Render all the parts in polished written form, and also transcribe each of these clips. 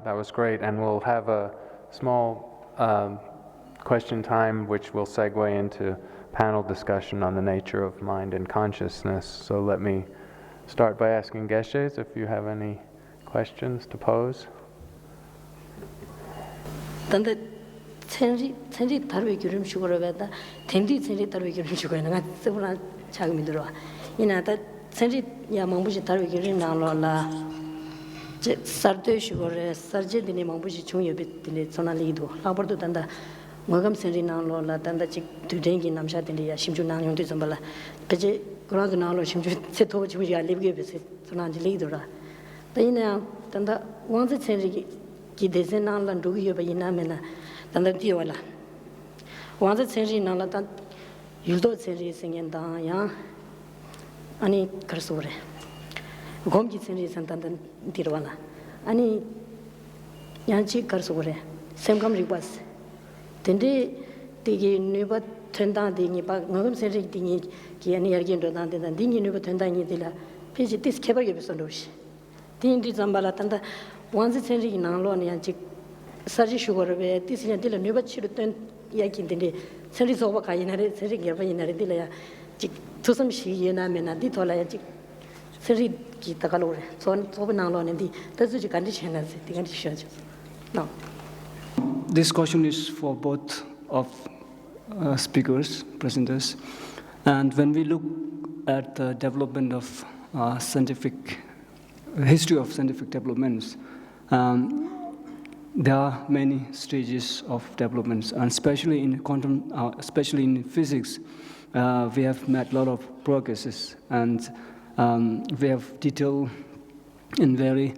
That was great, and we'll have a small question time which will segue into panel discussion on the nature of mind and consciousness. So let me start by asking Geshes if you have any questions to pose. Tanda tsenri tarwe gyurim shugoro beda tendi tsenri tarwe gyurim shugoro nga tsebuna chagmi durwa ina ta tsenri ya mangbuji tarwe gyurim nanglo la sardo shugoro sarje dine mangbuji chungyobe dine tsona lido labardo tanda ngogam tsenri nanglo la tanda chik dudengi namsha dine ya shimchu nangyong tu zambala peche kurang nanglo shimchu tseto chimu ya libgebe se tsona lido ra ta ina tanda wangzi tsenri ki desen nang lan dugi yoba ina mena tanda diwa la wangza tsenri nang la tan yuldo tsenri singen tang yang ani karsore gomji tsenri san tanda dirwa la ani yang chi karsore semgam rikwas tende digi nuba tendang dingi pa ngagam tsenri dingi ki ani yargin do tang tenda dingi nuba tendang ni dila pechi tis keba yobe sondoshi dingi zambala tanda wanzi tsenri nanglo ni yanchi sarji shugorobe tisnya dila nuba chiru ten yakin dinde tsenri soba ka yinare tsenri gerba yinare dila ya chik tusam shi yena mena di thola ya chik tsenri ki takalore soba nanglo ni di tazu ji kandi chena se di kandi shyaja no. This question is for both of speakers, presenters, and when we look at the development of history of scientific developments, there are many stages of developments, and especially in quantum, especially in physics, we have made a lot of progresses, and we have detailed in very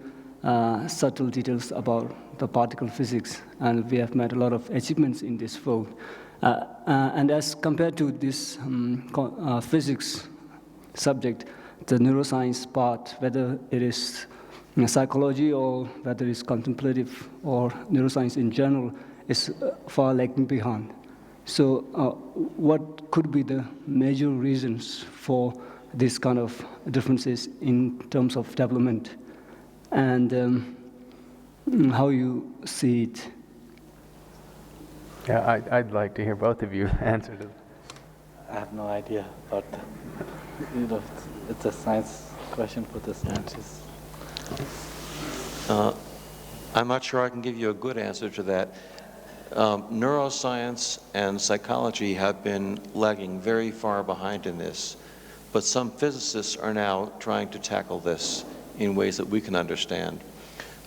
subtle details about the particle physics, and we have made a lot of achievements in this field. And as compared to this physics subject, the neuroscience part, whether it is psychology or whether it's contemplative or neuroscience in general, is far lagging behind. So what could be the major reasons for this kind of differences in terms of development, and how you see it? Yeah, I'd like to hear both of you answer it. I have no idea, but it's a science question for the scientists. I'm not sure I can give you a good answer to that. Neuroscience and psychology have been lagging very far behind in this, but some physicists are now trying to tackle this in ways that we can understand.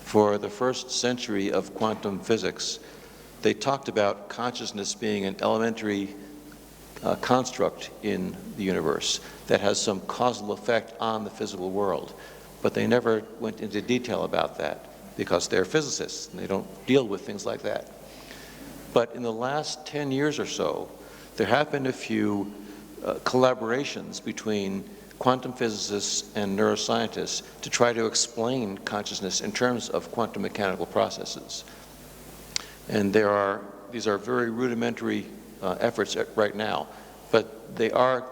For the first century of quantum physics, they talked about consciousness being an elementary construct in the universe that has some causal effect on the physical world. But they never went into detail about that because they're physicists and they don't deal with things like that. But in the last 10 years or so, there have been a few collaborations between quantum physicists and neuroscientists to try to explain consciousness in terms of quantum mechanical processes. And these are very rudimentary efforts right now, but they are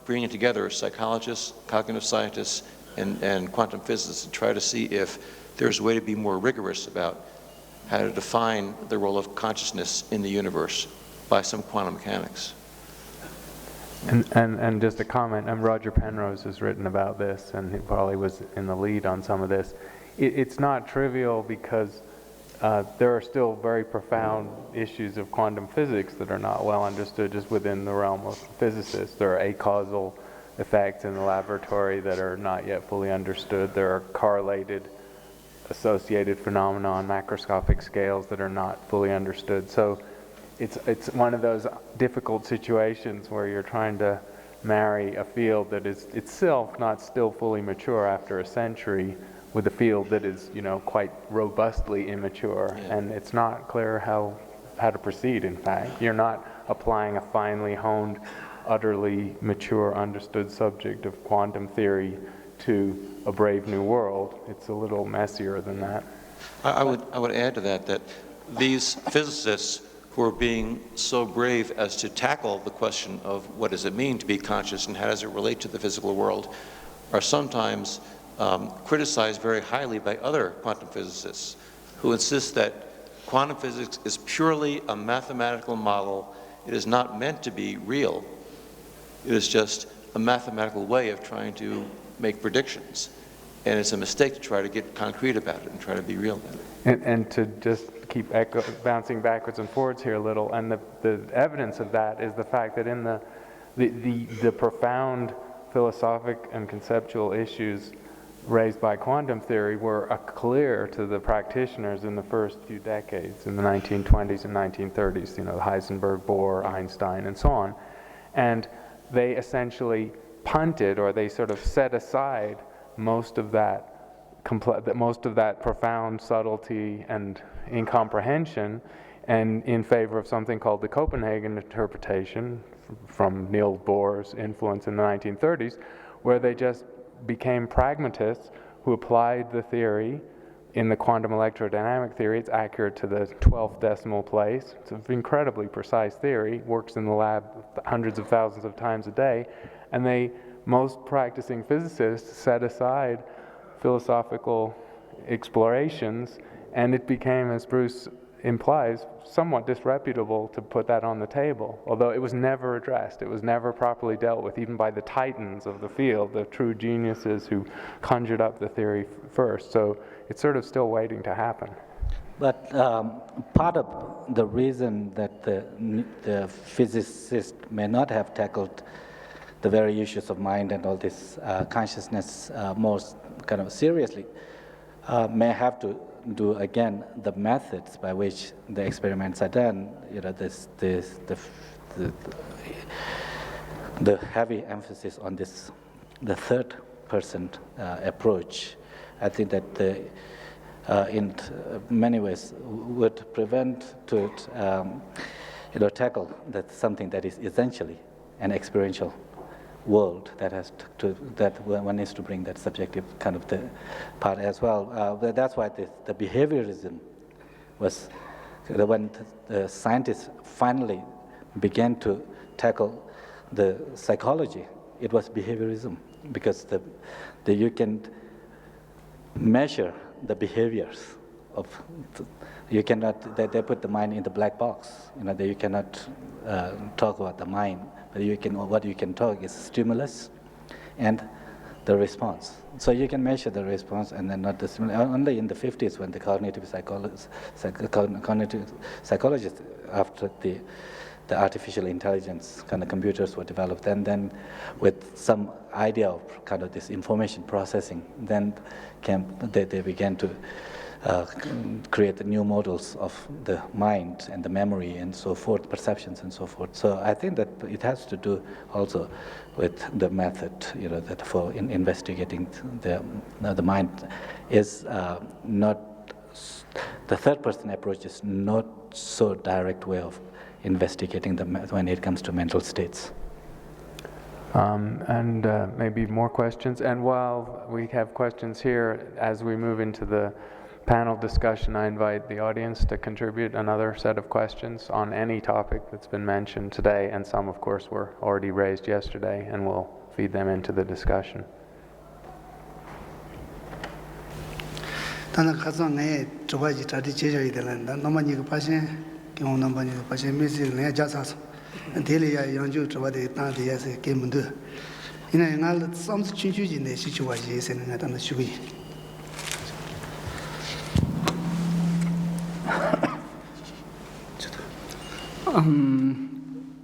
bringing together psychologists, cognitive scientists, and quantum physicists to try to see if there's a way to be more rigorous about how to define the role of consciousness in the universe by some quantum mechanics. And just a comment, Roger Penrose has written about this, and he probably was in the lead on some of this. It's not trivial because there are still very profound issues of quantum physics that are not well understood just within the realm of physicists. There are acausal effects in the laboratory that are not yet fully understood. There are correlated associated phenomena on macroscopic scales that are not fully understood. So it's one of those difficult situations where you're trying to marry a field that is itself not still fully mature after a century with a field that is, quite robustly immature. Yeah. And it's not clear how to proceed, in fact. You're not applying a finely honed, utterly mature, understood subject of quantum theory to a brave new world. It's a little messier than that. I would add to that these physicists who are being so brave as to tackle the question of what does it mean to be conscious and how does it relate to the physical world are sometimes criticized very highly by other quantum physicists who insist that quantum physics is purely a mathematical model. It is not meant to be real. It is just a mathematical way of trying to make predictions. And it's a mistake to try to get concrete about it and try to be real about it. And to just keep bouncing backwards and forwards here a little, and the evidence of that is the fact that in the profound philosophic and conceptual issues raised by quantum theory were clear to the practitioners in the first few decades, in the 1920s and 1930s, Heisenberg, Bohr, Einstein, and so on. And they essentially punted, or they sort of set aside most of that profound subtlety and incomprehension, and in favor of something called the Copenhagen interpretation from Niels Bohr's influence in the 1930s, where they just became pragmatists who applied the theory. In the quantum electrodynamic theory, it's accurate to the 12th decimal place. It's an incredibly precise theory, works in the lab hundreds of thousands of times a day, and most practicing physicists set aside philosophical explorations, and it became, as Bruce implies, somewhat disreputable to put that on the table, although it was never addressed. It was never properly dealt with, even by the titans of the field, the true geniuses who conjured up the theory first. So it's sort of still waiting to happen. But part of the reason that the physicists may not have tackled the very issues of mind and all this consciousness most kind of seriously may have to do again the methods by which the experiments are done. The heavy emphasis on the third person approach. I think that in many ways would prevent to tackle that something that is essentially an experiential world that one needs to bring that subjective kind of the part as well. That's why the behaviorism was when the scientists finally began to tackle the psychology. It was behaviorism because you can measure the behaviors of. You cannot. They put the mind in the black box. You cannot talk about the mind. What you can talk is stimulus and the response. So you can measure the response and then not the stimulus. Only in the 50s when the cognitive psychologists, after the artificial intelligence kind of computers were developed, and then with some idea of kind of this information processing, then they began to create the new models of the mind and the memory and so forth, perceptions and so forth. So I think that it has to do also with the method, that for investigating the mind is not, the third person approach is not so direct way of investigating when it comes to mental states. And maybe more questions. And while we have questions here, as we move into the panel discussion, I invite the audience to contribute another set of questions on any topic that's been mentioned today, and some, of course, were already raised yesterday, and we'll feed them into the discussion.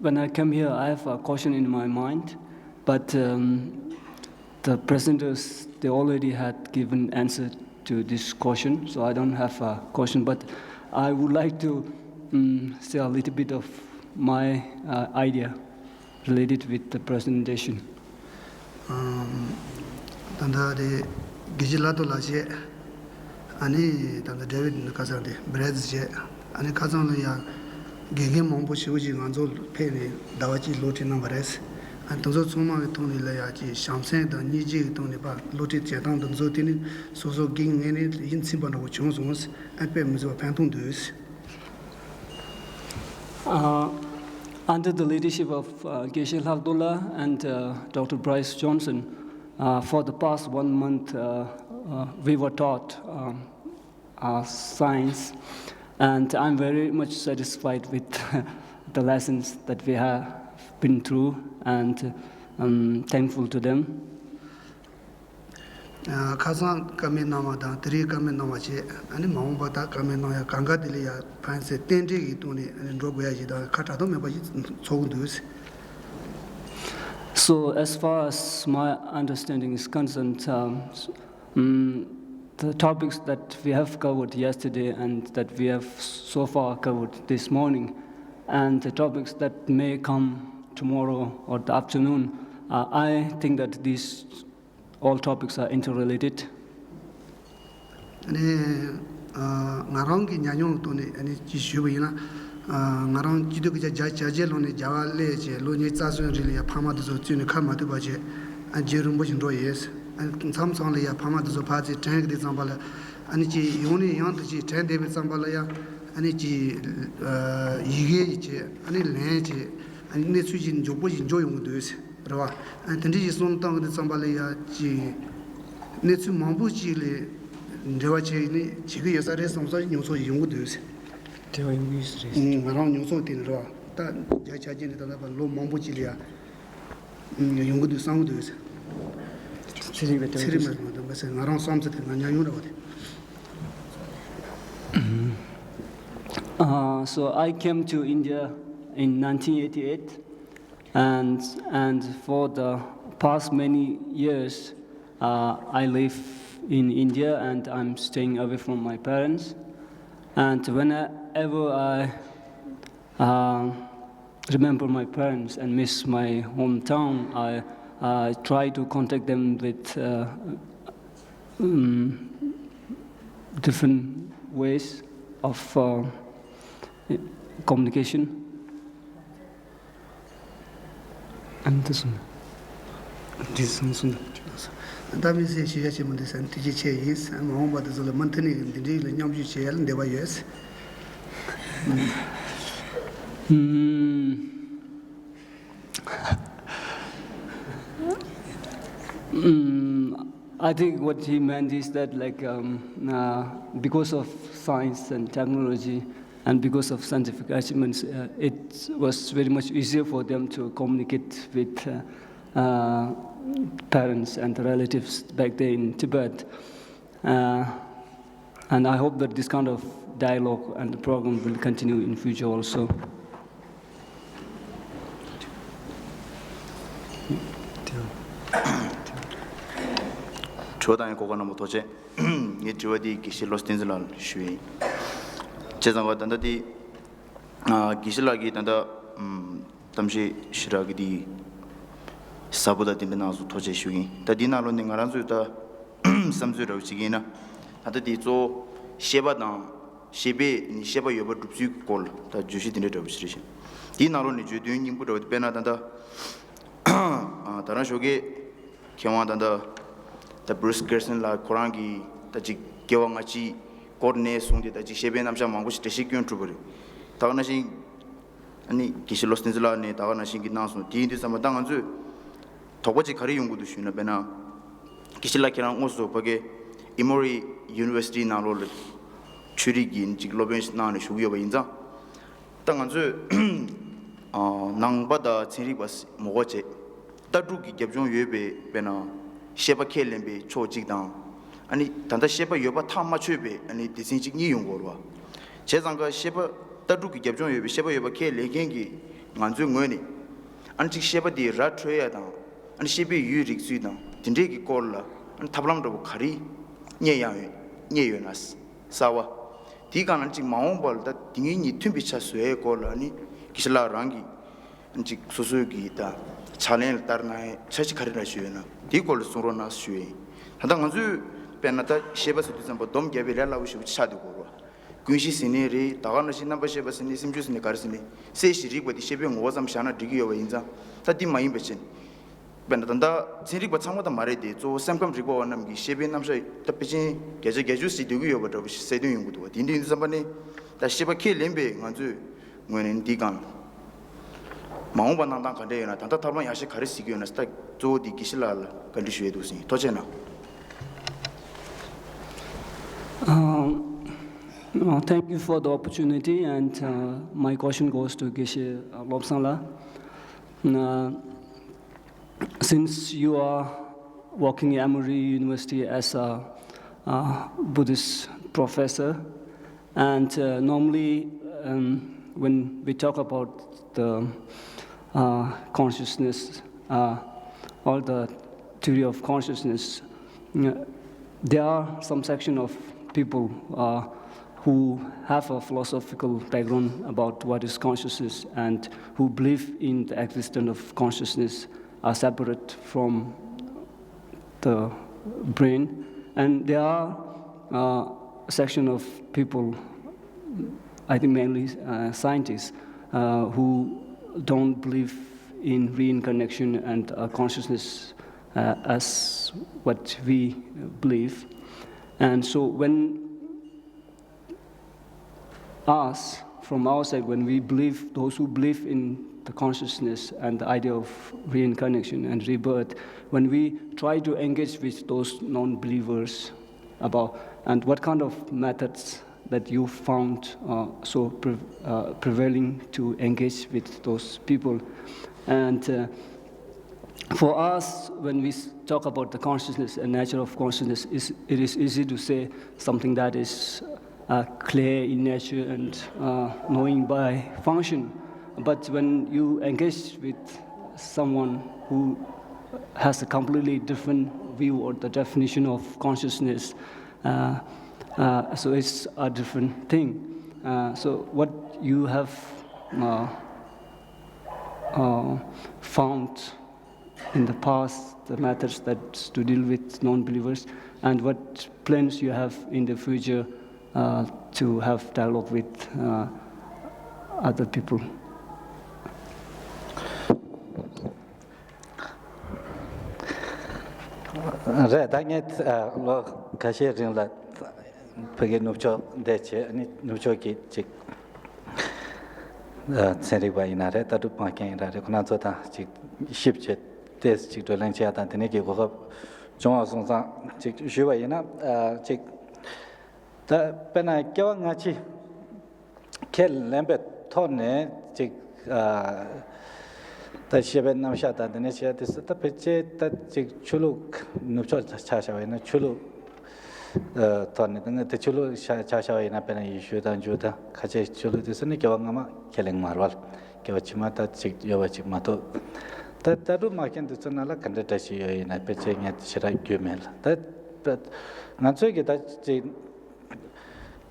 When I came here, I have a question in my mind, but the presenters, they already had given answer to this question, so I don't have a question, but I would like to say a little bit of my idea related with the presentation. Tanda de Gijilato Laje, Ani Tanda David Kazande, Bredje, Ani Kazanaya, Gigi Mombo Shiuji Anzo Penny, Dawaji Loti Numbers, and Tozo Suma Tony Layaji, Shamsen, the Niji Tony Ba, Loti Jetan, the Zotini, Soso Ging any in Simban of Jones, and Pemizo Pantun Dus. Under the leadership of Geshe Abdullah and Dr. Bryce Johnson, for the past 1 month, we were taught science, and I'm very much satisfied with the lessons that we have been through, and I'm thankful to them. Kazan Kaminamada, 3 Kaminamache, and Mambata Kaminoya, Kangadilia, Panse, Tendi, Tuni, and Robuaji, Katadome, so does. So, as far as my understanding is concerned, the topics that we have covered yesterday and that we have so far covered this morning, and the topics that may come tomorrow or the afternoon, I think that these all topics are interrelated. Narangi Nyanyo Tony, and Jishuina, Naran Jiduka Jajeloni, Javale, Luni Tazun, really a Pamadazo Tuni Kamatubaje, and Jerumbush Royes, and some only a Pamadazo party, Tank de Zambala, and Yuni Yanti, 10 David Zambalaya, and Yige, and Lange, and Nitsuji Jobush enjoying this. And then this one tongue with somebody, Nitsu Mambuchi, Devachi, Chigi, as I rest on such news, you would use. Around you so thin raw. That Jachin is a low Mambuchilia. You would do some use. Around something, and you know. So I came to India in 1988. And for the past many years, I live in India and I'm staying away from my parents. And whenever I remember my parents and miss my hometown, I try to contact them with different ways of communication. And this one. That means she has him this and TJ is, and Mohammed is a monthly in the deal in Yom Shell and the YS. I think what he meant is that, like, because of science and technology, and because of scientific achievements, it was very much easier for them to communicate with parents and relatives back there in Tibet. And I hope that this kind of dialogue and the program will continue in future also. 초단의 고관나무 도제 이 주어디 기실로스 딘슬란 슈이 제상과 단다디 기실라기 단다 담시 시라기디 사보다 딘나수 도제 슈이 다디나로 닝가란수다 삼수로 지기나 다디 조 셰바당 셰베 니 셰바 여버 룹수 콜 다 주시 딘데 접시리 디나로니 주드윈 님부로 베나단다 다른 쇼게 경화단다 the Bruce Gerson la Korangi taji gewangachi korne sungde taji shebe namsha mangush teshikyon truburi tawanashi ani kishilos nizla ne tawanashi ginasu tiindi samadang anzu tobaji khari yungudu shuna bena kishila kirang oso page Emory University na role churigi jiglobench na ne shugyo ba inza tanganzu nangbada chiribas mogoche tadugi gebjon yebe bena sheba kelembe chojigdang ani tanda sheba yoba thamma chebe ani disinjig ni yongorwa chezanga sheba tadugi gebjon yobe sheba yoba kelegengi nganzu ngoni anchi sheba di ratreya da ani shebe yu riksui da tindegi kolla ani tablamdo khari nyeyawe 예요나스 사와 디가는 지 마음벌다 딩이 튠비차 수에 걸라니 기슬라랑기 지 소소기다 차넬 따르나에 차치 카리라 수에나 디골 소로나 수에 하당 아주 페나타 셰바스 디sambo 돔 게벨라우 슈 차디고로 군시 시네리 다가나시 넘버 셰바스니 심주스니 카르스니 세시리 버디 셰병 오잠 샤나 디기요 인자 다디 마임 베친 benatanda sinrik ba changwa da mare de zo samkam rigo nam gi shebe nam sha tapiji geju si de yo ba do se de yung du din din sambane da sheba ke lembe nganju ngwen di kan maung ba nang dang ka de na ta ta ma ya she khare si gi na sta zo di kisilal kan di shwe du si to chena Thank you for the opportunity, and my question goes to Geshe Lobsangla. Since you are working at Emory University as a Buddhist professor, and normally when we talk about the consciousness, or the theory of consciousness, there are some section of people who have a philosophical background about what is consciousness and who believe in the existence of consciousness are separate from the brain. And there are a section of people, I think mainly scientists, who don't believe in reincarnation and consciousness as what we believe. And so when us, from our side, when we believe, those who believe in the consciousness and the idea of reincarnation and rebirth, when we try to engage with those non-believers about, and what kind of methods that you found prevailing to engage with those people. And for us, when we talk about the consciousness and nature of consciousness, it is easy to say something that is clear in nature and knowing by function. But when you engage with someone who has a completely different view or the definition of consciousness, so it's a different thing. So what you have found in the past, the methods that to deal with non-believers, and what plans you have in the future to have dialogue with other people. Re danget lo kashe ring la pege nupcho deche ani nupcho ki chik tseri ba inare ta du pa ke inare khona chota chik shipche tes chik to lang cha ta tene ki go jong song sa chik shwa ina chik ta pena kyo nga chi kel lembe thone chik ta shebe nam sha ta ne che ta peche ta chik chulu nupcho cha sha na chulu thone dang te chulu cha sha na pena issue dan ju ta khache chulu de ne kyo nga ma keleng marwal kyo chima ta chik yo chik ma to ta ru ma ken de chana la kan ta chi yo na peche nya chira gyumel ta nga choi ge ta chi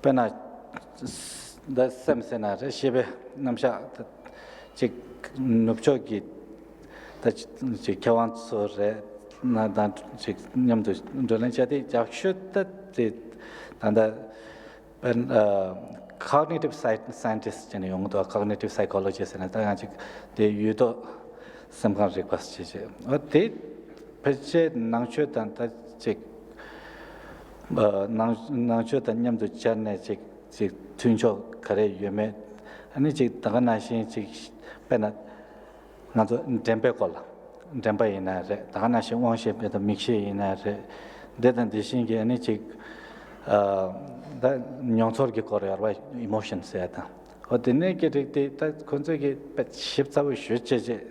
pena da samsena shebe nam sha chik nupcho ki ta chik kyawan so re na dan chik nyam do dolen chati jakshu ta tanda cognitive scientist ne yong do cognitive psychologist na ta chik de yudo samkang request che o de peche nangchu tan ta chik nangchu tan nyam do chan ne chik tuncho kare yume ani chik daga na shin chik pena na zo tempe kola tempe ina re daga na shin wang she pe da mixi ina re de dan de shin ge ani chik da nyonsor ge kore arwa emotion se ata o de ne ge de ta konzo ge pe ship za wo shu che che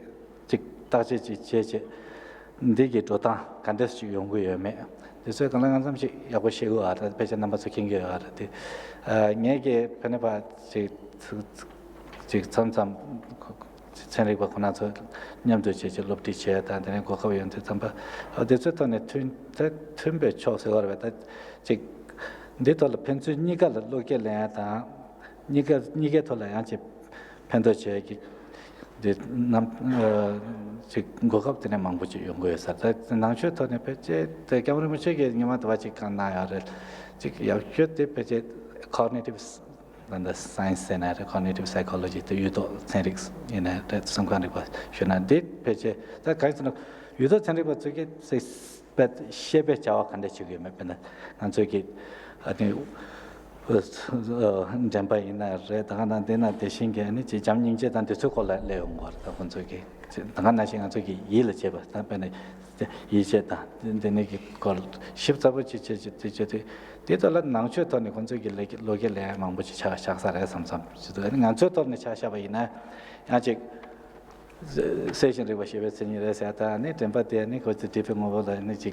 chik ta che che che de ge to ta kan de su yong gu yume 그래서 강남 삼시 야고 시고 알아 배전 넘버 스킨 게 알아데 녀게 페네바 지 참참 채널과 권한서 냠도 제제 롭디 제다 되는 거 거기한테 담바 어디서 또네 튼배 초세가 왔다 지 Ditol pensu niga la loke la ta niga tola yanchi pendo che ki de nam chi gokap tene mangbu chi yongo yasa ta nangcho to ne peche te kamre mo che ge nyama to chi kan na ya re chi ya che te peche cognitive and the science and cognitive psychology the yudo centrics in that some kind of shona did peche ta kind of yudo centric but che se but shebe chawa kan de chi ge me pen an che ki 아니 jampa ina re dana dena de shinge ani ji jamning je dan de choko la le ong war da kon jogi dana na shinga jogi yile je ba ta bene yi je da de ne ki kol ship ta bu ji je de to la nang che to ne kon jogi le lo ge le mang bu ji cha sa ra sam sam ji de ngang che to ne cha sha ba ina ya je session re ba she be sen re sa ta ne tempa de ne ko de pe mo ba ne ji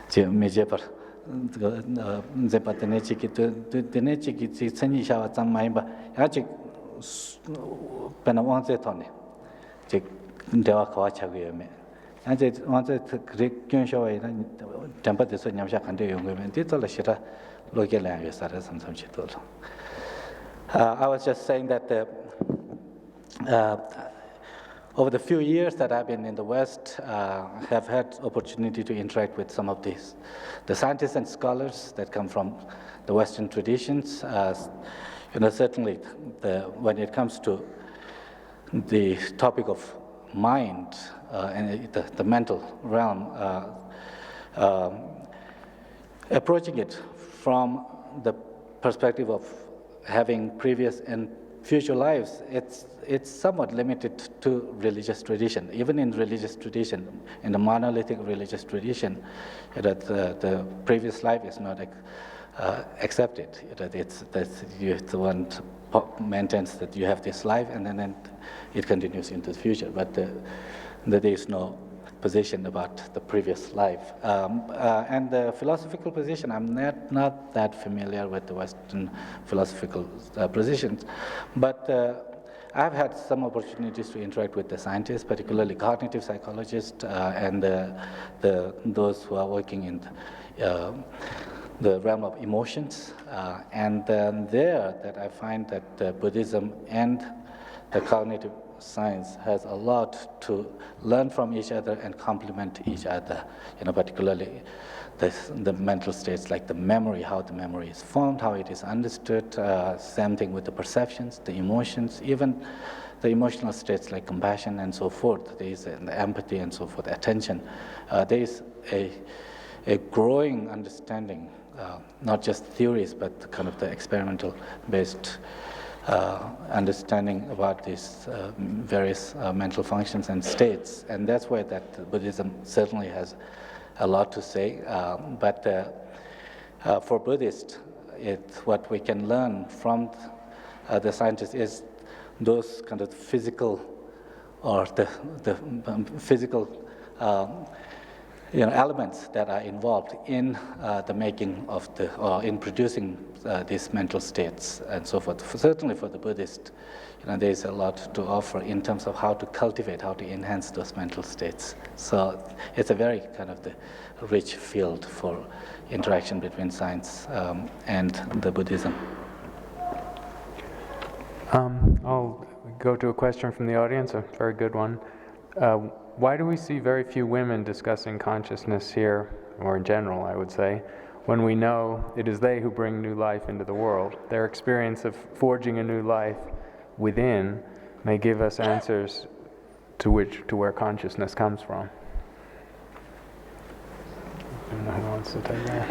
je me je par zepa tenechi ki tenechi ki tseni shawa tsammai ba ya chi pena wangze thone chi dewa kawa chagye me ya chi wangze gre kyon shawa ina tempa de so nyamsha khande yongwe me ti tola shira loge la ya sara samsam chi tol I was just saying that over the few years that I've been in the West, have had opportunity to interact with some of the scientists and scholars that come from the Western traditions. Certainly, when it comes to the topic of mind and the mental realm, approaching it from the perspective of having previous and future lives, it's somewhat limited to religious tradition. Even in religious tradition, in the monolithic religious tradition, that the previous life is not accepted. It's that the one maintains that you have this life and then it continues into the future. But there is no position about the previous life. And the philosophical position, I'm not that familiar with the Western philosophical positions, but I've had some opportunities to interact with the scientists, particularly cognitive psychologists and those who are working in the realm of emotions. And there that I find that Buddhism and the cognitive science has a lot to learn from each other and complement each other, particularly the mental states like the memory, how the memory is formed, how it is understood, same thing with the perceptions, the emotions, even the emotional states like compassion and so forth, there is the empathy and so forth, attention. There is a growing understanding, not just theories, but kind of the experimental based understanding about these various mental functions and states, and that's where that Buddhism certainly has a lot to say. But for Buddhists, what we can learn from the scientists is those kind of physical or the physical elements that are involved in the making of or in producing these mental states and so forth. Certainly for the Buddhist, there is a lot to offer in terms of how to cultivate, how to enhance those mental states. So it's a very kind of the rich field for interaction between science and the Buddhism. I'll go to a question from the audience, a very good one. Why do we see very few women discussing consciousness here, or in general, I would say, when we know it is they who bring new life into the world? Their experience of forging a new life within may give us answers to where consciousness comes from. I don't know who wants to take that.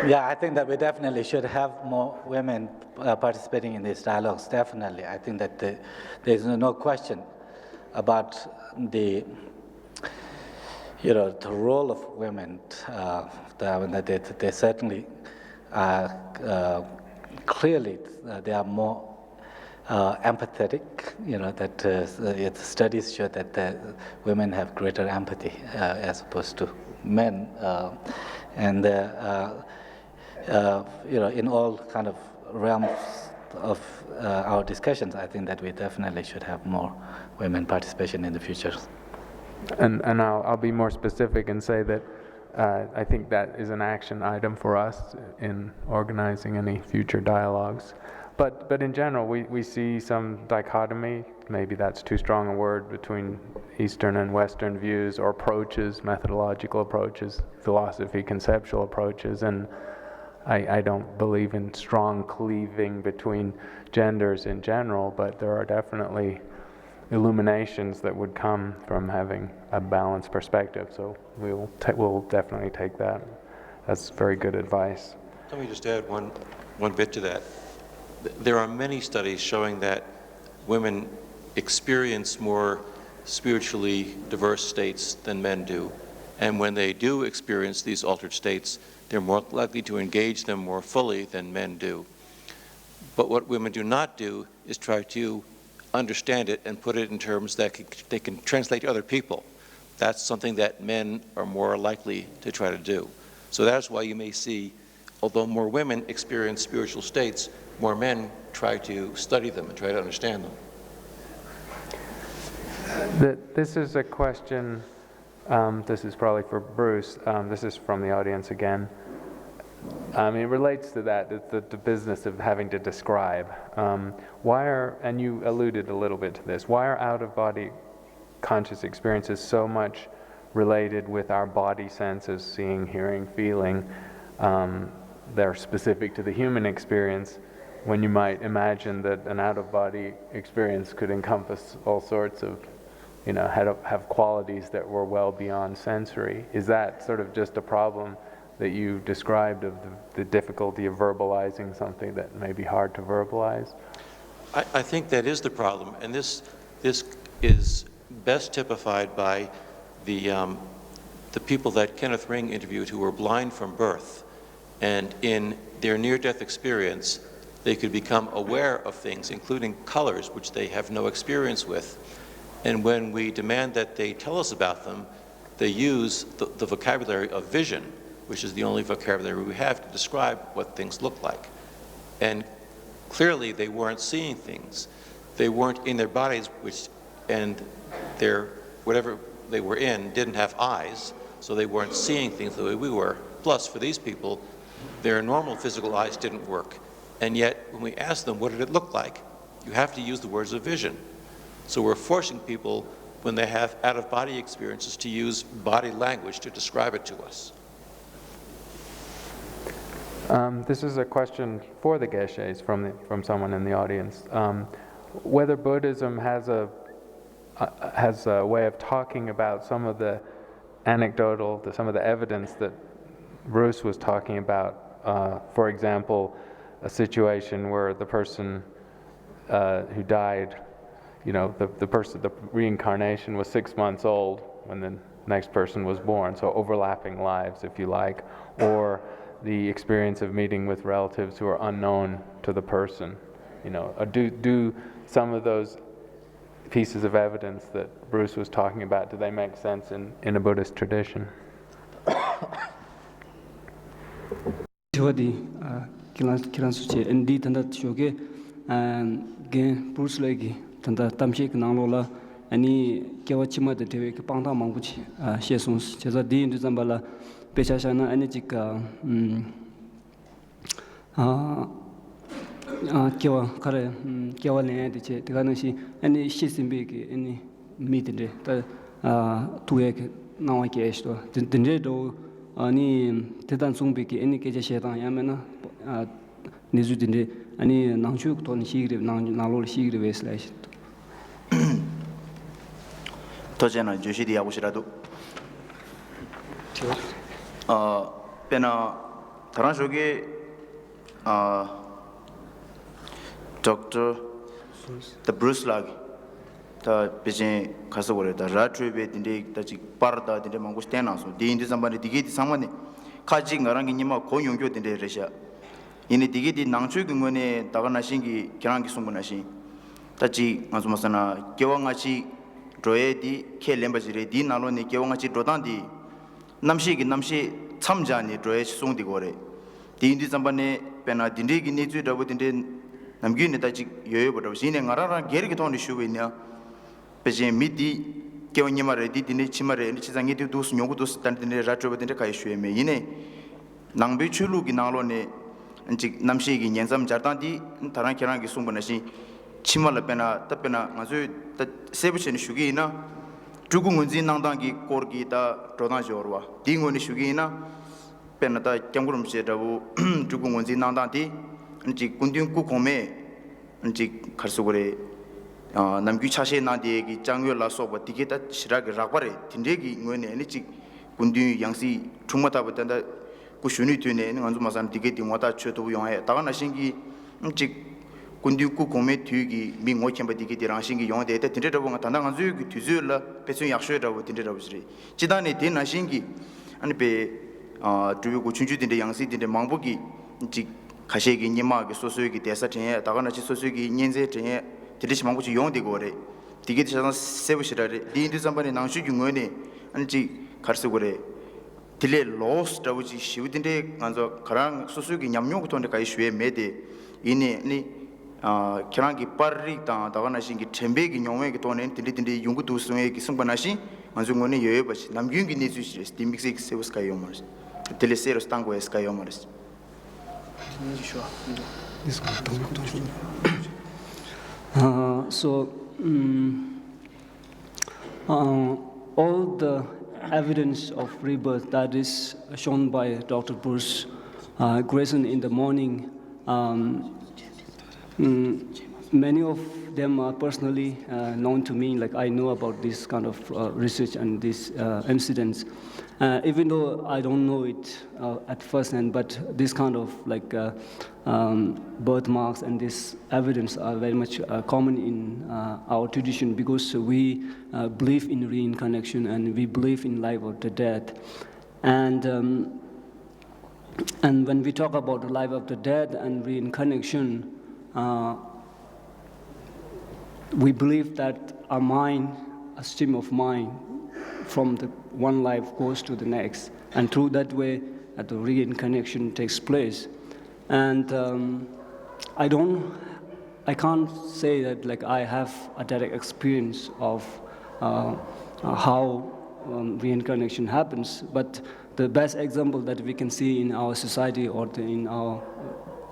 Yeah, I think that we definitely should have more women participating in these dialogues, definitely. I think that there's no question about the role of women, that they certainly clearly they are more empathetic, that studies show that women have greater empathy as opposed to men. And in all kind of realms of our discussions, I think that we definitely should have more women participation in the future. And I'll be more specific and say that I think that is an action item for us in organizing any future dialogues. But in general, we see some dichotomy, maybe that's too strong a word, between Eastern and Western views or approaches, methodological approaches, philosophy, conceptual approaches, and I don't believe in strong cleaving between genders in general, but there are definitely illuminations that would come from having a balanced perspective. So we'll definitely take that. That's very good advice. Let me just add one bit to that. There are many studies showing that women experience more spiritually diverse states than men do. And when they do experience these altered states, they're more likely to engage them more fully than men do. But what women do not do is try to understand it and put it in terms that they can translate to other people. That's something that men are more likely to try to do. So that's why you may see, although more women experience spiritual states, more men try to study them and try to understand them. This is a question, this is probably for Bruce, this is from the audience again. It relates to that, the business of having to describe. And you alluded a little bit to this, why are out-of-body conscious experiences so much related with our body senses, seeing, hearing, feeling? They're specific to the human experience, when you might imagine that an out-of-body experience could encompass all sorts of, have qualities that were well beyond sensory. Is that sort of just a problem that you described of the difficulty of verbalizing something that may be hard to verbalize? I think that is the problem, and this is best typified by the people that Kenneth Ring interviewed who were blind from birth, and in their near-death experience, they could become aware of things, including colors, which they have no experience with. And when we demand that they tell us about them, they use the vocabulary of vision, which is the only vocabulary we have to describe what things look like. And clearly they weren't seeing things. They weren't in their bodies, and whatever they were in didn't have eyes, so they weren't seeing things the way we were. Plus, for these people, their normal physical eyes didn't work. And yet, when we ask them, what did it look like? You have to use the words of vision. So we're forcing people, when they have out-of-body experiences, to use body language to describe it to us. This is a question for the Geshes from someone in the audience. Whether Buddhism has a way of talking about some of the anecdotal, some of the evidence that Bruce was talking about. For example, a situation where the person who died, the reincarnation was 6 months old when the next person was born, so overlapping lives, if you like, or the experience of meeting with relatives who are unknown to the person. Do some of those pieces of evidence that Bruce was talking about, do they make sense in a Buddhist tradition? kiran suche ndi tanda choge gen Bruce legi tanda tamshik nanglola ani kewa chima de tewe ke pangta mangbuchi shesons cheza di ndu zambala pechashana ani chika kewa kare kewa le de che tigana shi ani shisimbe ke ani mitinde ta tuye ke nawa ke esto dinde do ani tedan sungbe ke ani ke je shedan yamena nizu dinde ani nangchu ton shigre nanglo shigre weslash tojena joshidi yabushirado pena taranjoge Dr. the Bruce Lag the Beijing Kasawore the Ratrebe dinde the Parda dinde mangustena so dinde somebody digiti someone kaji ngarangi nima koyongyo dinde resha ini digiti nangchu gungone dagana shingi kirangi sunguna tachi ansumasana kewangachi droedi ke lembajire di naloni kewangachi drodandi namshi 참자니 droe sungdi gore di indi sambane pena dinde gi neju dabu dinde namgi ne tachi yoyo bodo sine ngarara gergi ton shuwe nya peje midi 개원님아래 디디네 치마래 치장이 디도스 뇽고도스 단디네 라트로버딘데 가이슈에메 이네 낭베 출루기 나로네 인직 남시기 년삼 자단디 다른 계란기 송번하시 치마를 빼나 답변나 아주 세부신 슈기나 주궁은지 낭당기 고르기다 도나죠와 딩원이 슈기나 빼나다 경구름시라고 주궁은지 낭당디 인직 군딩구 공매 인직 갈수고래 남규 차세 나디기 장외라 소바 디게다 시라게 라바레 딘데기 응원에 인직 군딩 양시 중마다보다 kushuni tune nganzu masan digeti ngota choto yongaya dagana singi mchik kundiku kome tugi mi ngochemba digeti rangsingi yongde eta tinderabu nga tanda nganzu gi tuzula pesun yakshoy rabu tinderabu sri chidane den nasingi ani pe tubi ku chunju dinde yangsi dinde mangbogi mchik khashegi nyima gi sosogi desa tenye dagana chi sosogi nyenze tenye tirish mangbochi yongde gore digeti sadan sebu shirare di indi sambane nangshu gi ngone ani chi kharsu gore 딜레 로스 다우지 시우딘데 간저 가랑 소수기 냠뇽부터인데 가이 슈에 메데 이니 니 키랑기 빠르리 다가나신기 템베기 뇽웨기 돈엔 딜리딘데 용구도 수에기 승반하시 만중원이 여여버시 남균기 니수시스 디믹식 세우스카 요머스 딜레세로 스탄고 에스카 요머스 So all the evidence of rebirth that is shown by Dr. Bruce Grayson in the morning, many of them are personally known to me, like I know about this kind of research and these incidents. Even though I don't know it at first hand, but this kind of like birthmarks and this evidence are very much common in our tradition because we believe in reincarnation and we believe in life after death. And when we talk about the life after death and reincarnation, we believe that our mind, a stream of mind, from the one life goes to the next, and through that way, the reincarnation takes place. And I can't say that like I have a direct experience of how reincarnation happens, but the best example that we can see in our society or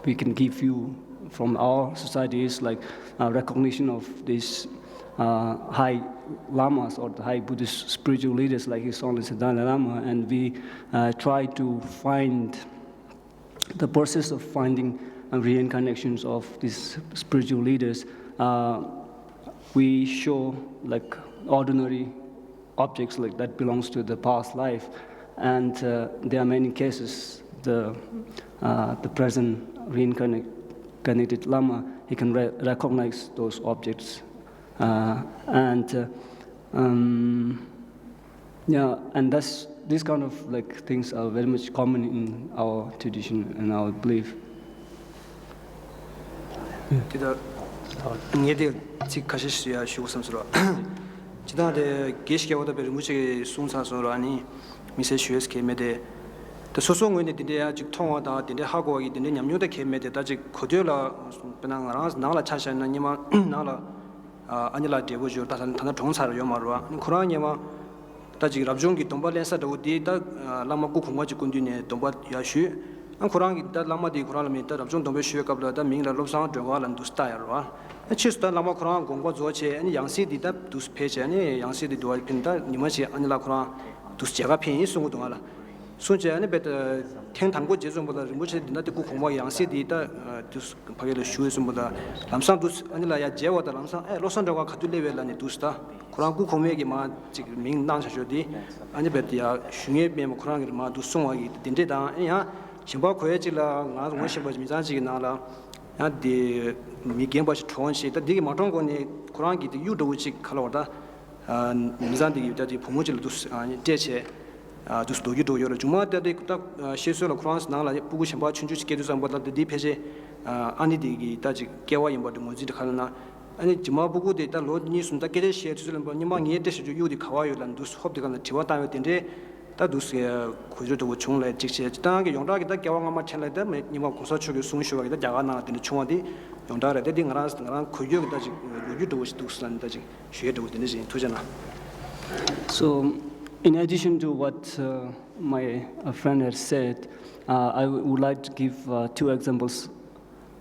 we can give you from our society is like recognition of these high lamas or the high Buddhist spiritual leaders like His Holiness Dalai Lama, and we try to find the process of finding reincarnations of these spiritual leaders. We show like ordinary objects like that belongs to the past life, and there are many cases. The present reincarnated Lama, he can recognize those objects. And that's this kind of like things are very much common in our tradition and our belief. Tida ngede 직하실수야 쉬고섬스러. 지다데 게시게보다 별 무지 송사서로 아니 미세 슈에스 케메데 더 소송원에 딘데 아직 통화다 딘데 하고 하기 딘데 냠뇨데 케메데 아직 거절라 그냥 나라 차샤나 니마 나라 아니라 데보죠 다산 다나 동사로 요마로 쿠란이마 다지 랍종기 동발렌사도 디다 라마고 공화지 군디네 동바 야슈 안 쿠란기 다 라마디 쿠란미 다 랍종 동베 슈에 갑라다 민라 롭상 드와란 두스타야로 치스타 라마 쿠란 공고 조체 아니 양시디 다 두스 페체 아니 양시디 도알 핀다 니마시 아니라 쿠란 두스 제가 핀이 송고 동알라 손제 안에 베다 탱탄고 제종보다 무치 나데 고 공모 양시디 다 두스 파게르 슈에스보다 람상 두스 아니라 야 제와다 람상 로선다가 카둘레벨라니 두스타 쿠란고 공메기 마 지금 민낭샤쇼디 아니 베디야 슝에 메모 쿠란기 마 두송하기 딘데다 야 심바 코에질라 나도 뭐심바 미자지기 나라 야디 미겐바시 톤시 다 디게 마통고니 쿠란기 디 유도우치 칼로다 미잔디 유다디 부모질 두스 아니 제체 dus do yudo yoro juma de ta sheso la cross na la pugu shamba chunju ke du samboda de peje ani de gi ta ji kewa yimba de moji de khalna ani juma bugu de ta lo ni sun ta ke de she tu len ba ni ma ngi de she yu de khawa yu lan dus hob de kan tiwa ta yo de ta dus ge khu ju de chung la ji che ta ge yong da ge ta kewa nga ma chen la de ni ma ko sa chu ge sung shu ge da ja ga na de chung di yong da re de ding ras khu yu de ji yu de dus lan da ji she de de ji tu jana So, in addition to what my friend has said, I would like to give 2 examples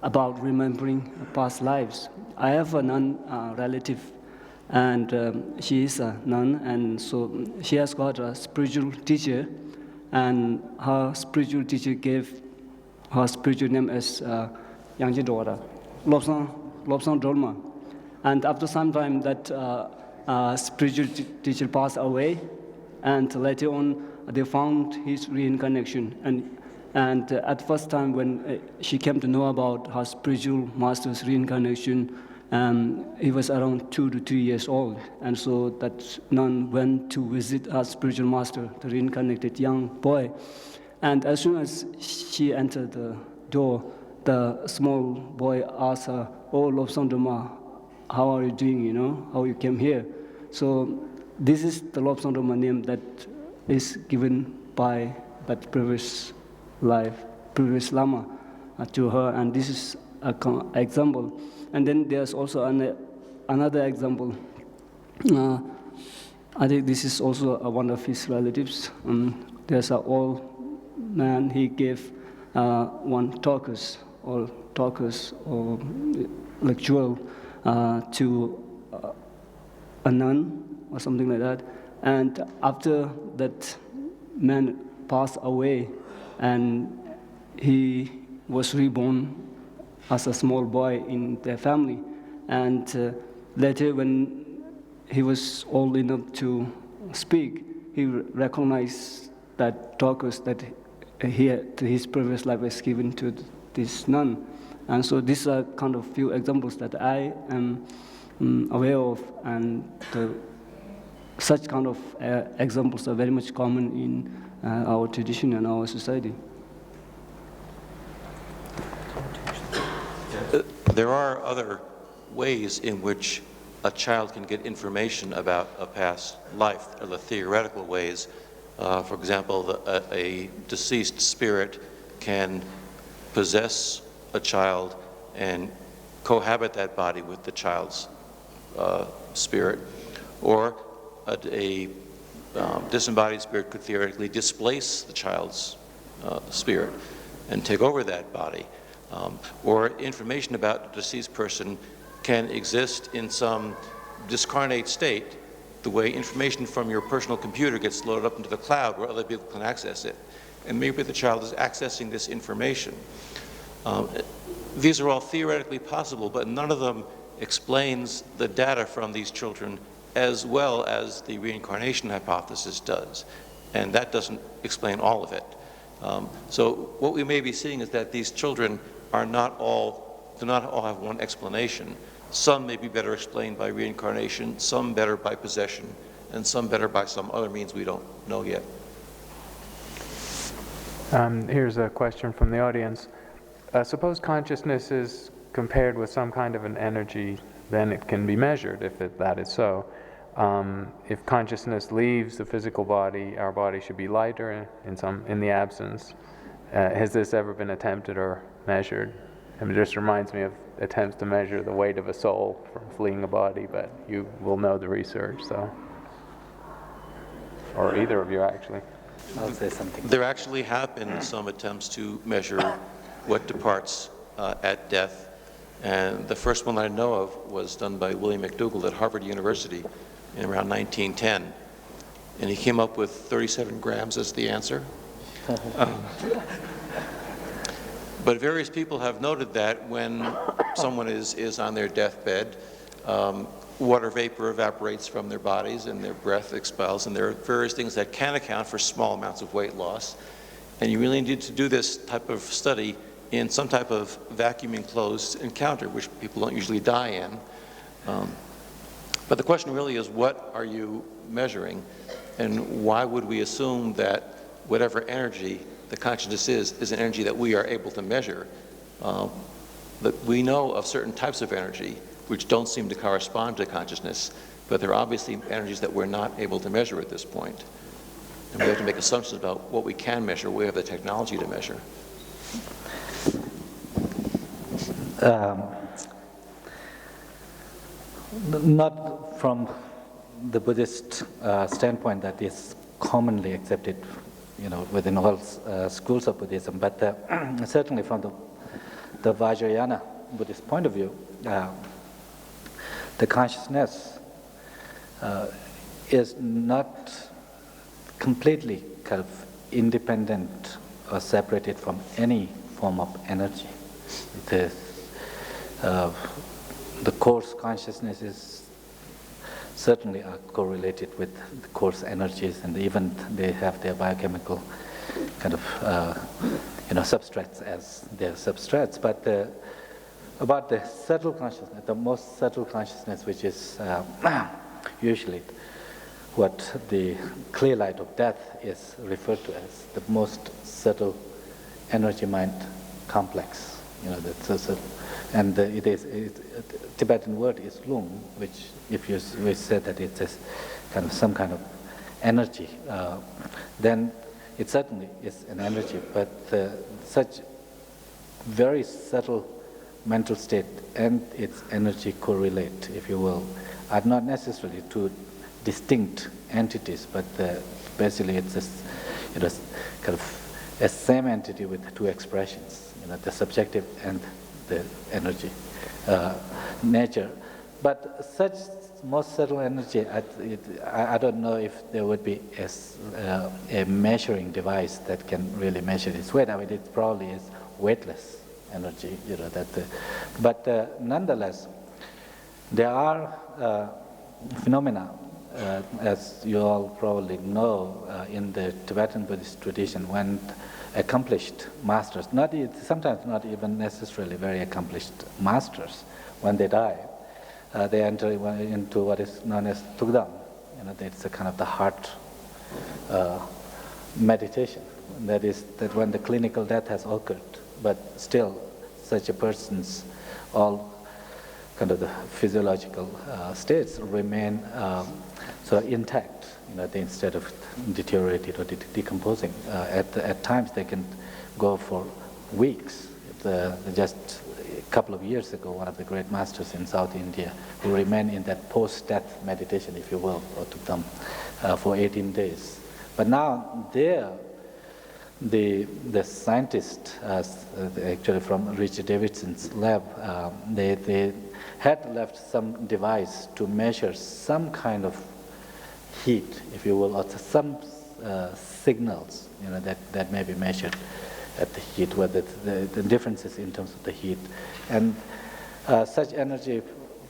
about remembering past lives. I have a nun relative, and she is a nun, and so she has got a spiritual teacher, and her spiritual teacher gave her spiritual name as Yangji Dora, Lobsang Dolma. And after some time, that spiritual teacher passed away, and later on, they found his reincarnation. And at first time, when she came to know about her spiritual master's reincarnation, he was around 2 to 3 years old. And so that nun went to visit her spiritual master, the reincarnated young boy. And as soon as she entered the door, the small boy asked her, "Oh, Lobsang Dharma, how are you doing, how you came here?" So this is the Lobsang Dharma name that is given by that previous Lama to her, and this is an example. And then there's also another example. I think this is also one of his relatives. There's an old man, he gave one talkers or like jewel to a nun or something like that. And after that man passed away, and he was reborn as a small boy in their family. And later, when he was old enough to speak, he recognized that talkers that his previous life was given to this nun. And so these are kind of few examples that I am aware of, and such kind of examples are very much common in our tradition and our society. There are other ways in which a child can get information about a past life, or the theoretical ways. For example, a deceased spirit can possess a child and cohabit that body with the child's spirit, or a disembodied spirit could theoretically displace the child's spirit and take over that body. Or information about a deceased person can exist in some discarnate state, the way information from your personal computer gets loaded up into the cloud where other people can access it. And maybe the child is accessing this information. These are all theoretically possible, but none of them explains the data from these children as well as the reincarnation hypothesis does. And that doesn't explain all of it. So what we may be seeing is that these children do not all have one explanation. Some may be better explained by reincarnation, some better by possession, and some better by some other means we don't know yet. Here's a question from the audience. Suppose consciousness is compared with some kind of an energy, then it can be measured if that is so. If consciousness leaves the physical body, our body should be lighter in the absence. Has this ever been attempted or measured? It just reminds me of attempts to measure the weight of a soul from fleeing a body, but you will know the research, so. Or either of you, actually. I'll say something. There actually have been some attempts to measure what departs at death, and the first one I know of was done by William McDougall at Harvard University in around 1910, and he came up with 37 grams as the answer. But various people have noted that when someone is on their deathbed, water vapor evaporates from their bodies and their breath expels, and there are various things that can account for small amounts of weight loss. And you really need to do this type of study in some type of vacuum enclosed encounter, which people don't usually die in. But the question really is, what are you measuring? And why would we assume that whatever energy the consciousness is an energy that we are able to measure? That we know of certain types of energy which don't seem to correspond to consciousness, but there are obviously energies that we're not able to measure at this point. And we have to make assumptions about what we can measure, we have the technology to measure. Not from the Buddhist standpoint that is commonly accepted, within all schools of Buddhism, but certainly from the Vajrayana Buddhist point of view, the consciousness is not completely kind of independent or separated from any form of energy. The coarse consciousness is certainly are correlated with the coarse energies, and even they have their biochemical kind of substrates as their substrates. But about the subtle consciousness, the most subtle consciousness, which is usually what the clear light of death is referred to as the most subtle energy mind complex. And it is Tibetan word is lung, which if we said that it's a kind of some kind of energy, then it certainly is an energy. But such very subtle mental state and its energy correlate, if you will, are not necessarily two distinct entities, but basically it's kind of a same entity with two expressions, the subjective and the energy nature. But such most subtle energy, I don't know if there would be a measuring device that can really measure its weight. I mean, it probably is weightless energy, but nonetheless, there are phenomena, as you all probably know, in the Tibetan Buddhist tradition, when accomplished masters, sometimes not even necessarily very accomplished masters, when they die, they enter into what is known as Tugdam. It's a kind of the heart meditation. That is, that when the clinical death has occurred, but still such a person's all kind of the physiological states remain so intact, instead of deteriorating or decomposing. At times they can go for weeks. Just a couple of years ago, one of the great masters in South India who remained in that post-death meditation, if you will, or to them, for 18 days. But now there, the scientists, actually from Richard Davidson's lab, they had left some device to measure some kind of heat, if you will, or some signals, that may be measured at the heat, whether the differences in terms of the heat, and such energy,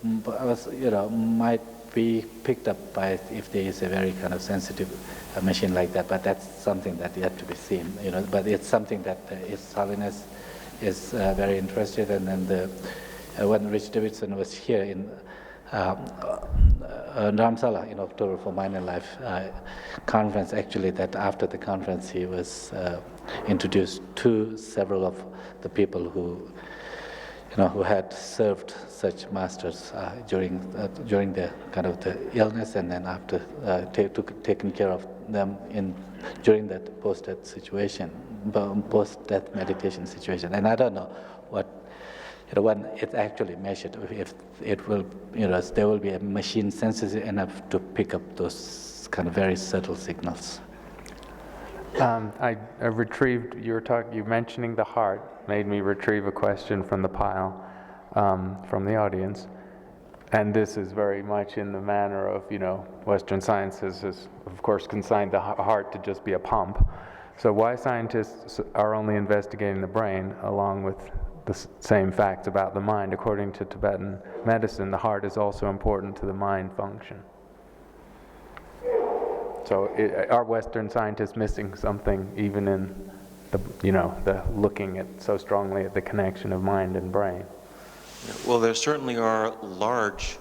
might be picked up by if there is a very kind of sensitive machine like that. But that's something that yet to be seen, But it's something that His Holiness is very interested in, and when Rich Davidson was here in Dharamsala in October for Mind and Life conference, actually that after the conference he was introduced to several of the people who had served such masters during the kind of the illness, and then after taken care of them during that post-death situation, post-death meditation situation. And I don't know what, when it's actually measured, if it will, there will be a machine sensitive enough to pick up those kind of very subtle signals. I retrieved you mentioning the heart made me retrieve a question from the pile, from the audience, and this is very much in the manner of Western sciences has of course consigned the heart to just be a pump. So why scientists are only investigating the brain along with the same facts about the mind? According to Tibetan medicine, the heart is also important to the mind function. So are Western scientists missing something even in the looking at so strongly at the connection of mind and brain? Well, there certainly are large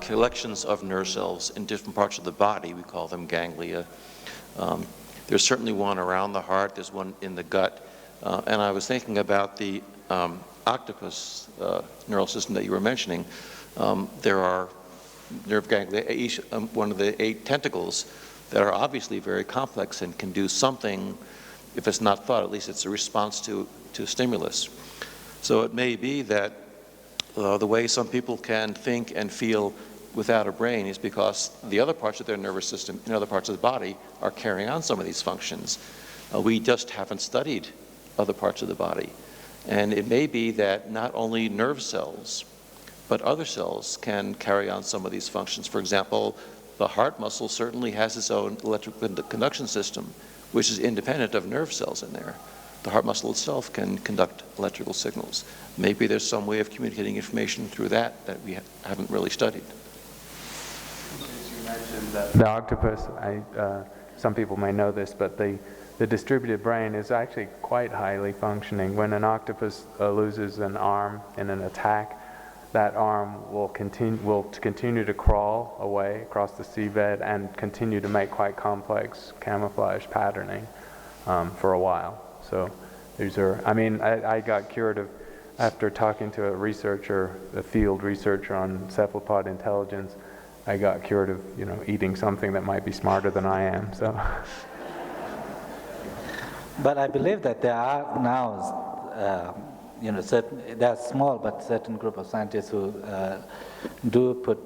collections of nerve cells in different parts of the body. We call them ganglia. There's certainly one around the heart. There's one in the gut. And I was thinking about the octopus neural system that you were mentioning. There are nerve ganglia, each one of the 8 tentacles that are obviously very complex and can do something. If it's not thought, at least it's a response to stimulus. So it may be that the way some people can think and feel without a brain is because the other parts of their nervous system in other parts of the body are carrying on some of these functions. We just haven't studied other parts of the body. And it may be that not only nerve cells, but other cells can carry on some of these functions. For example, the heart muscle certainly has its own electrical conduction system, which is independent of nerve cells in there. The heart muscle itself can conduct electrical signals. Maybe there's some way of communicating information through that we haven't really studied. The octopus, some people may know this, but the distributed brain is actually quite highly functioning. When an octopus loses an arm in an attack, that arm will continue to crawl away across the seabed and continue to make quite complex camouflage patterning for a while. So these are, I got cured after talking to a field researcher on cephalopod intelligence. I got cured of, eating something that might be smarter than I am. So. But I believe that there are now, there are small but certain group of scientists who do put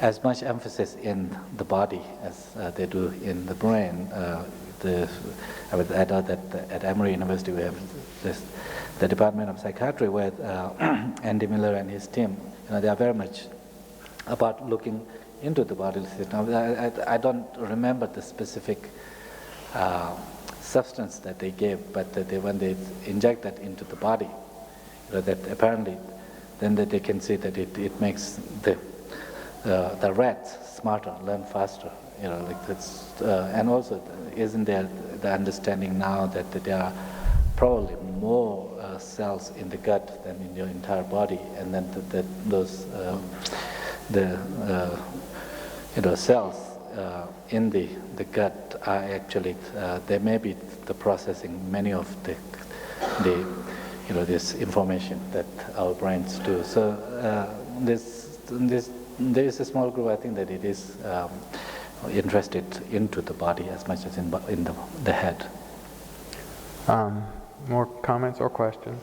as much emphasis in the body as they do in the brain. I know that at Emory University we have the Department of Psychiatry with Andy Miller and his team. They are very much about looking into the bodily system. I don't remember the specific substance that they gave, but when they inject that into the body, that apparently then that they can see that it makes the rats smarter, learn faster. And also isn't there the understanding now that there are probably more cells in the gut than in your entire body, and then those cells in the gut are actually they may be the processing many of the this information that our brains do. So there is a small group, I think, that it is interested into the body as much as in the head. More comments or questions?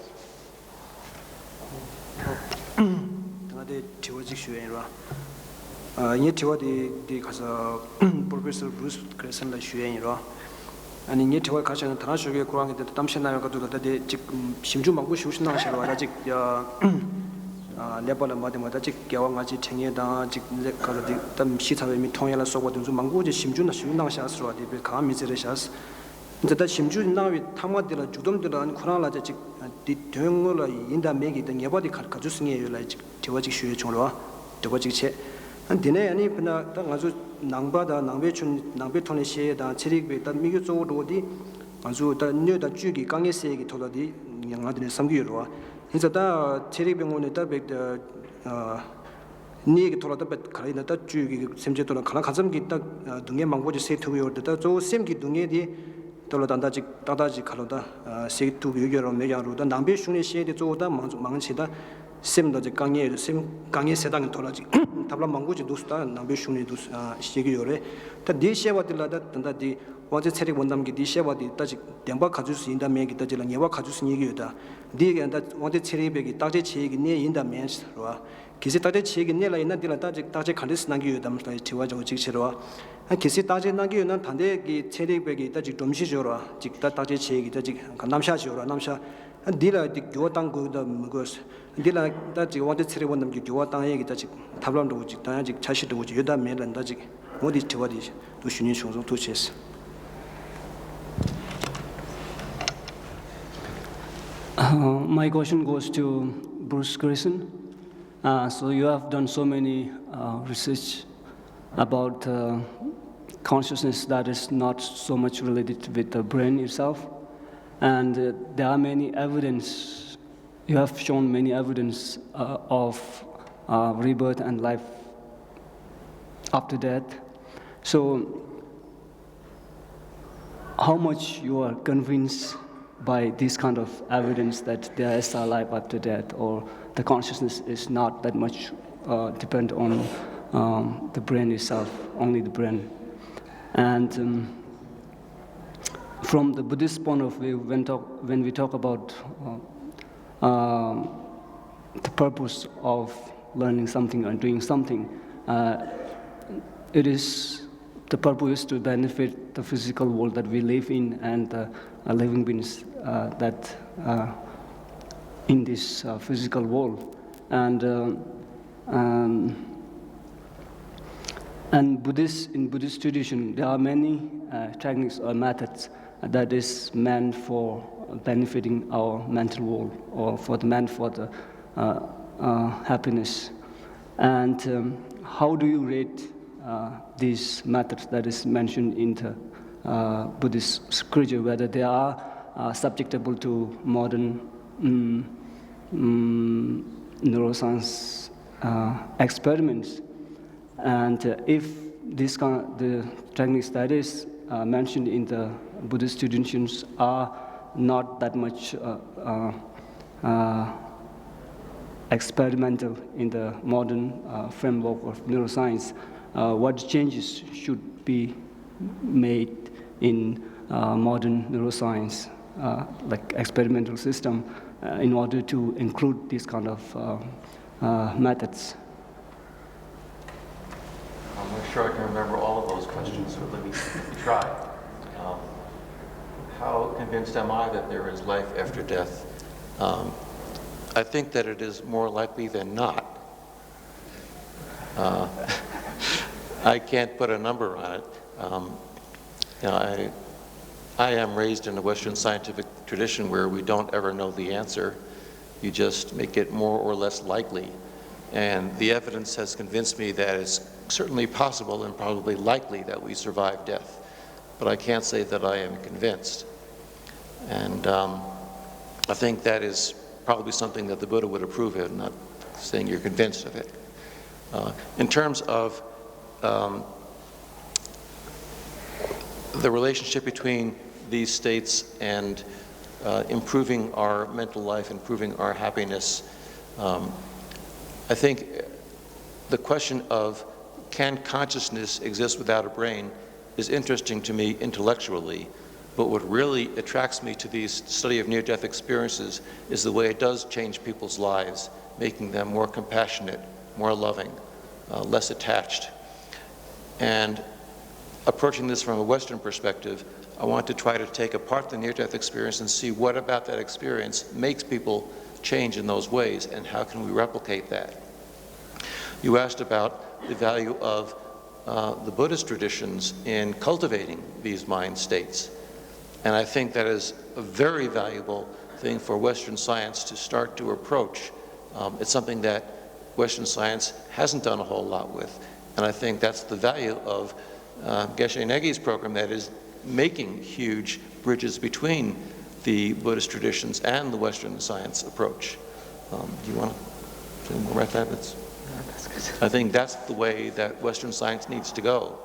이 티와디 가서 프로페서 브루스 그레슨라 슈엔이로 아니 이 티와 가서는 다나쇼게 고랑에 담신나요 가도 다데 지금 심주 망고 쉬우신나 하셔로 아직 레벨은 마데마다 직 겨왕아지 챙에다 직 가서디 담 시사회 미 통해라 소고든 좀 망고지 심주나 쉬우나 하셔서 디베 감미즈레샤스 이제 다 심주 나위 탐마들 주dom들은 쿠란라제 직 디덩을 인다 메기 등 예바디 가주승에 요라 직 티와지 슈에 종로 되고지 체 안디네 아니 그나 아주 낭바다 낭베톤의 시에다 체릭베 다 미교 쪽으로디 아주 다 녀다 주기 강에세기 돌아디 양아들의 삼기로와 그래서 다 체릭병원에 다백다 니에게 돌아다 가리나 다 주기 샘제도는 가나 가점기 딱 등에 망고지 세트위어다 저 샘기 등에디 돌아단다지 따다지 가로다 세트 유교로 매장으로다 남배 슝의 시에디 저다 망치다 샘도지 강에 세당 돌아지 답라 망고지 두스다 남베슈니 두스 시기요래 다 디셰와들라다 단다디 와제 체릭 원담기 디셰와디 따지 demba 가줄 수 있다 메기 따지라 예와 가줄 수 얘기요다 디게한다 와제 체릭베기 따제 체익이 네 인다 메스로와 기세 따제 체익이 네라 있나 디라 따제 칸디스 나기요다 무슨 지와저 직시로와 기세 따제 나기요는 단대기 체릭베기 따지 dom시죠라 직다 따제 체익이 따지 남샤죠라 남샤 디라 디 교당 고다 무거스 디라 다지 원데 체리 원담 기 교당 얘기 다지 답람도 오지 다지 자시도 오지 여다 메란 다지 어디 티와디 도 신이 송송 도체스 My question goes to Bruce Grayson. So you have done so many research about consciousness that is not so much related with the brain itself. And there are many evidence, you have shown many evidence of rebirth and life after death. So how much you are convinced by this kind of evidence that there is a life after death, or the consciousness is not that much depend on the brain itself, only the brain? And from the Buddhist point of view, when we talk about the purpose of learning something or doing something. The purpose is to benefit the physical world that we live in and the living beings that in this physical world. And in Buddhist tradition, there are many techniques or methods that is meant for benefiting our mental world or meant for the happiness. And how do you rate these methods that is mentioned in the Buddhist scripture, whether they are subjectable to modern neuroscience experiments? And if the techniques that is mentioned in the Buddhist traditions are not that much experimental in the modern framework of neuroscience, what changes should be made in modern neuroscience, like experimental system, in order to include these kind of methods? I'm not sure I can remember all of those questions, but let me try. How convinced am I that there is life after death? I think that it is more likely than not. I can't put a number on it. I am raised in a Western scientific tradition where we don't ever know the answer. You just make it more or less likely. And the evidence has convinced me that it's certainly possible and probably likely that we survive death. But I can't say that I am convinced. And I think that is probably something that the Buddha would approve of, not saying you're convinced of it. In terms of the relationship between these states and improving our mental life, improving our happiness, I think the question of can consciousness exist without a brain is interesting to me intellectually, but what really attracts me to these study of near-death experiences is the way it does change people's lives, making them more compassionate, more loving, less attached. And approaching this from a Western perspective, I want to try to take apart the near-death experience and see what about that experience makes people change in those ways, and how can we replicate that? You asked about the value of the Buddhist traditions in cultivating these mind states. And I think that is a very valuable thing for Western science to start to approach. It's something that Western science hasn't done a whole lot with. And I think that's the value of Geshe Negi's program, that is making huge bridges between the Buddhist traditions and the Western science approach. Do you want to say more about that? I think that's the way that Western science needs to go.